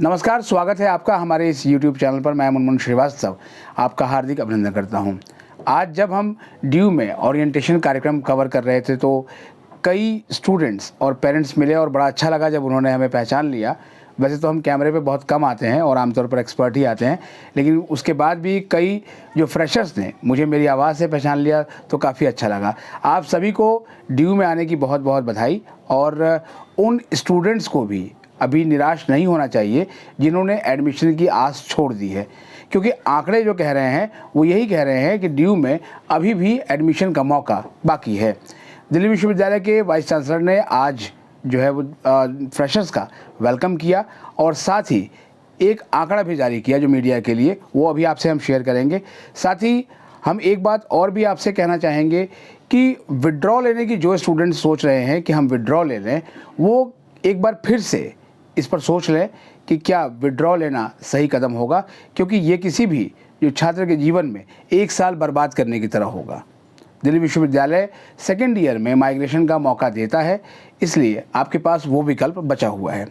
नमस्कार, स्वागत है आपका हमारे इस YouTube चैनल पर। मैं मुनमुन श्रीवास्तव आपका हार्दिक अभिनंदन करता हूं। आज जब हम ड्यू में ओरिएंटेशन कार्यक्रम कवर कर रहे थे तो कई स्टूडेंट्स और पेरेंट्स मिले और बड़ा अच्छा लगा जब उन्होंने हमें पहचान लिया। वैसे तो हम कैमरे पे बहुत कम आते हैं और आमतौर पर एक्सपर्ट ही आते हैं, लेकिन उसके बाद भी कई जो फ्रेशर्स ने मुझे मेरी आवाज़ से पहचान लिया तो काफ़ी अच्छा लगा। आप सभी को ड्यू में आने की बहुत बहुत बधाई। और उन स्टूडेंट्स को भी अभी निराश नहीं होना चाहिए जिन्होंने एडमिशन की आस छोड़ दी है, क्योंकि आंकड़े जो कह रहे हैं वो यही कह रहे हैं कि ड्यू में अभी भी एडमिशन का मौका बाकी है। दिल्ली विश्वविद्यालय के वाइस चांसलर ने आज जो है वो फ्रेशर्स का वेलकम किया और साथ ही एक आंकड़ा भी जारी किया जो मीडिया के लिए, वो अभी आपसे हम शेयर करेंगे। साथ ही हम एक बात और भी आपसे कहना चाहेंगे कि विड्रॉ लेने की जो स्टूडेंट सोच रहे हैं कि हम विड्रॉ ले लें, वो एक बार फिर से इस पर सोच लें कि क्या विड्रॉ लेना सही कदम होगा, क्योंकि ये किसी भी जो छात्र के जीवन में एक साल बर्बाद करने की तरह होगा। दिल्ली विश्वविद्यालय सेकेंड ईयर में माइग्रेशन का मौका देता है, इसलिए आपके पास वो विकल्प बचा हुआ है।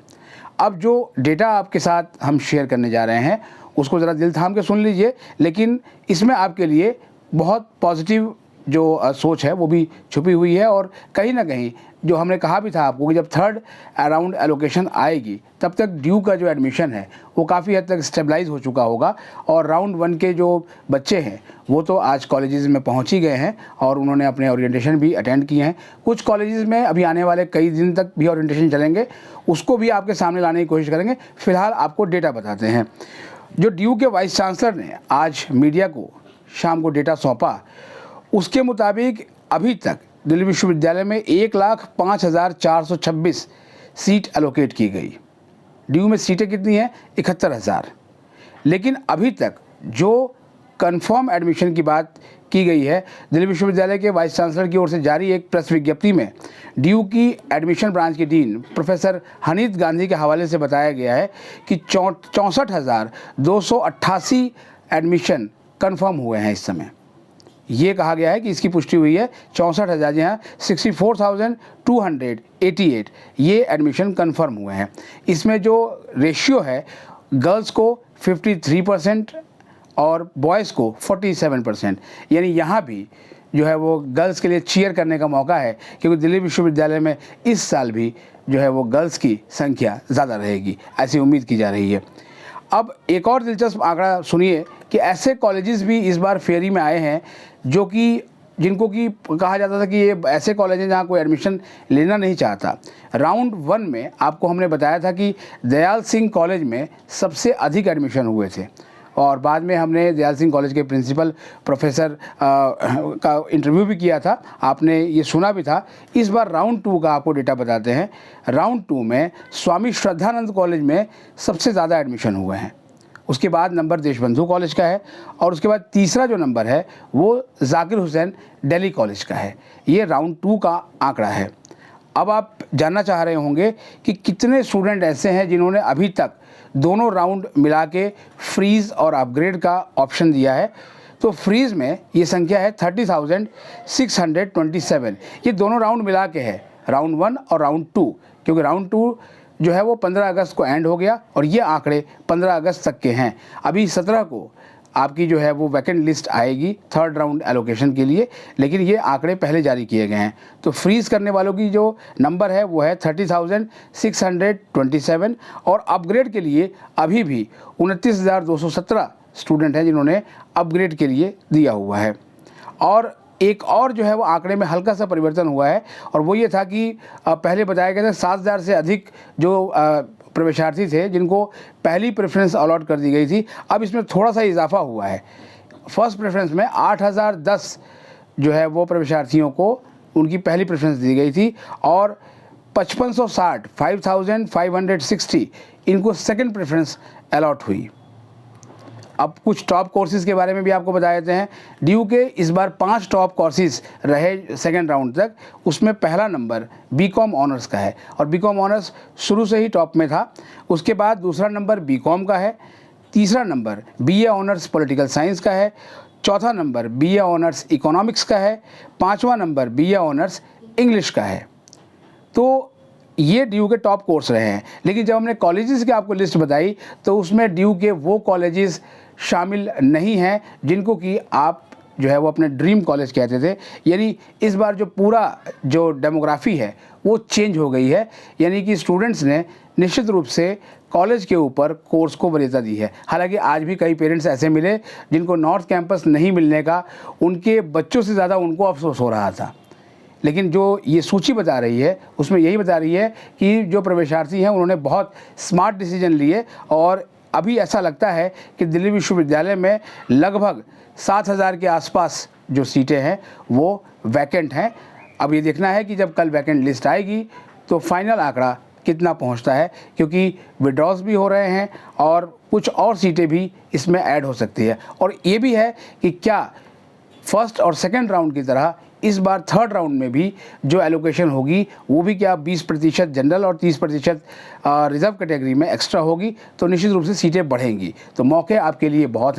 अब जो डेटा आपके साथ हम शेयर करने जा रहे हैं उसको ज़रा दिल थाम के सुन लीजिए, लेकिन इसमें आपके लिए बहुत पॉजिटिव जो सोच है वो भी छुपी हुई है। और कहीं ना कहीं जो हमने कहा भी था आपको कि जब थर्ड राउंड एलोकेशन आएगी तब तक ड्यू का जो एडमिशन है वो काफ़ी हद तक स्टेबलाइज हो चुका होगा। और राउंड 1 के जो बच्चे हैं वो तो आज कॉलेजेस में पहुंच ही गए हैं और उन्होंने अपने ओरिएंटेशन भी अटेंड किए हैं। कुछ कॉलेजेस में अभी आने वाले कई दिन तक भी ओरिएंटेशन चलेंगे, उसको भी आपके सामने लाने की कोशिश करेंगे। फिलहाल आपको डेटा बताते हैं। जो ड्यू के वाइस चांसलर ने आज मीडिया को शाम को डेटा सौंपा, उसके मुताबिक अभी तक दिल्ली विश्वविद्यालय में 1,05,426 सीट एलोकेट की गई। ड्यू में सीटें कितनी हैं? 71,000। लेकिन अभी तक जो कंफर्म एडमिशन की बात की गई है, दिल्ली विश्वविद्यालय के वाइस चांसलर की ओर से जारी एक प्रेस विज्ञप्ति में ड्यू की एडमिशन ब्रांच की डीन प्रोफेसर हनीत गांधी के हवाले से बताया गया है कि 64,288 एडमिशन कंफर्म हुए हैं इस समय। ये कहा गया है कि इसकी पुष्टि हुई है 64,000, जी हाँ 64,288 ये एडमिशन कंफर्म हुए हैं। इसमें जो रेशियो है, गर्ल्स को 53% और बॉयज़ को 47%, यानी यहाँ भी जो है वो गर्ल्स के लिए चीयर करने का मौका है, क्योंकि दिल्ली विश्वविद्यालय में इस साल भी जो है वो गर्ल्स की संख्या ज़्यादा रहेगी, ऐसी उम्मीद की जा रही है। अब एक और दिलचस्प आंकड़ा सुनिए कि ऐसे कॉलेजेस भी इस बार फेरी में आए हैं जिनको कि कहा जाता था कि ये ऐसे कॉलेज हैं जहाँ कोई एडमिशन लेना नहीं चाहता। राउंड 1 में आपको हमने बताया था कि दयाल सिंह कॉलेज में सबसे अधिक एडमिशन हुए थे और बाद में हमने दयाल सिंह कॉलेज के प्रिंसिपल प्रोफेसर का इंटरव्यू भी किया था, आपने ये सुना भी था। इस बार राउंड 2 का आपको डेटा बताते हैं। राउंड 2 में स्वामी श्रद्धानंद कॉलेज में सबसे ज़्यादा एडमिशन हुए हैं, उसके बाद नंबर देशबंधु कॉलेज का है और उसके बाद तीसरा जो नंबर है वो जाकिर हुसैन दिल्ली कॉलेज का है। ये राउंड 2 का आंकड़ा है। अब आप जानना चाह रहे होंगे कि कितने स्टूडेंट ऐसे हैं जिन्होंने अभी तक दोनों राउंड मिला के फ्रीज़ और अपग्रेड का ऑप्शन दिया है। तो फ्रीज़ में ये संख्या है 30,627। ये दोनों राउंड मिला के है, राउंड 1 और राउंड 2, क्योंकि राउंड 2 जो है वो 15 अगस्त को एंड हो गया और ये आंकड़े 15 अगस्त तक के हैं। अभी 17 को आपकी जो है वो वैकेंट लिस्ट आएगी थर्ड राउंड एलोकेशन के लिए, लेकिन ये आंकड़े पहले जारी किए गए हैं। तो फ्रीज़ करने वालों की जो नंबर है वो है 30,627 और अपग्रेड के लिए अभी भी 29,217 स्टूडेंट हैं जिन्होंने अपग्रेड के लिए दिया हुआ है। और एक और जो है वो आंकड़े में हल्का सा परिवर्तन हुआ है और वो ये था कि पहले बताया गया था 7,000 से अधिक जो प्रवेशार्थी थे जिनको पहली प्रेफरेंस अलॉट कर दी गई थी। अब इसमें थोड़ा सा इजाफा हुआ है। फर्स्ट प्रेफरेंस में 8,010 जो है वो प्रवेशार्थियों को उनकी पहली प्रेफरेंस दी गई थी और 5,560 इनको सेकंड प्रेफरेंस अलॉट हुई। अब कुछ टॉप कोर्सेज़ के बारे में भी आपको बता देते हैं। ड्यू के इस बार 5 टॉप कोर्सेज़ रहे सेकेंड राउंड तक। उसमें पहला नंबर बीकॉम ऑनर्स का है और बीकॉम ऑनर्स शुरू से ही टॉप में था। उसके बाद दूसरा नंबर बीकॉम का है, तीसरा number BA honours political science का है, चौथा नंबर बीए ऑनर्स इकोनॉमिक्स का है, पाँचवा नंबर बीए ऑनर्स इंग्लिश का है। तो ये ड्यू के टॉप कोर्स रहे हैं। लेकिन जब हमने कॉलेजेस की आपको लिस्ट बताई तो उसमें ड्यू के वो कॉलेजेस शामिल नहीं हैं जिनको कि आप जो है वो अपने ड्रीम कॉलेज कहते थे। यानी इस बार जो पूरा जो डेमोग्राफी है वो चेंज हो गई है, यानी कि स्टूडेंट्स ने निश्चित रूप से कॉलेज के ऊपर कोर्स को वरीयता दी है। हालांकि आज भी कई पेरेंट्स ऐसे मिले जिनको नॉर्थ कैंपस नहीं मिलने का उनके बच्चों से ज़्यादा उनको अफसोस हो रहा था। लेकिन जो ये सूची बता रही है उसमें यही बता रही है कि जो प्रवेशार्थी हैं उन्होंने बहुत स्मार्ट डिसीजन लिए और अभी ऐसा लगता है कि दिल्ली विश्वविद्यालय में लगभग 7,000 के आसपास जो सीटें हैं वो वैकेंट हैं। अब ये देखना है कि जब कल वैकेंट लिस्ट आएगी तो फाइनल आंकड़ा कितना पहुंचता है, क्योंकि विड्रॉज भी हो रहे हैं और कुछ और सीटें भी इसमें ऐड हो सकती है। और ये भी है कि क्या फर्स्ट और सेकंड राउंड की तरह इस बार थर्ड राउंड में भी जो एलोकेशन होगी वो भी क्या 20% जनरल और 30% रिजर्व कैटेगरी में एक्स्ट्रा होगी, तो निश्चित रूप से सीटें बढ़ेंगी। तो मौके आपके लिए बहुत हैं।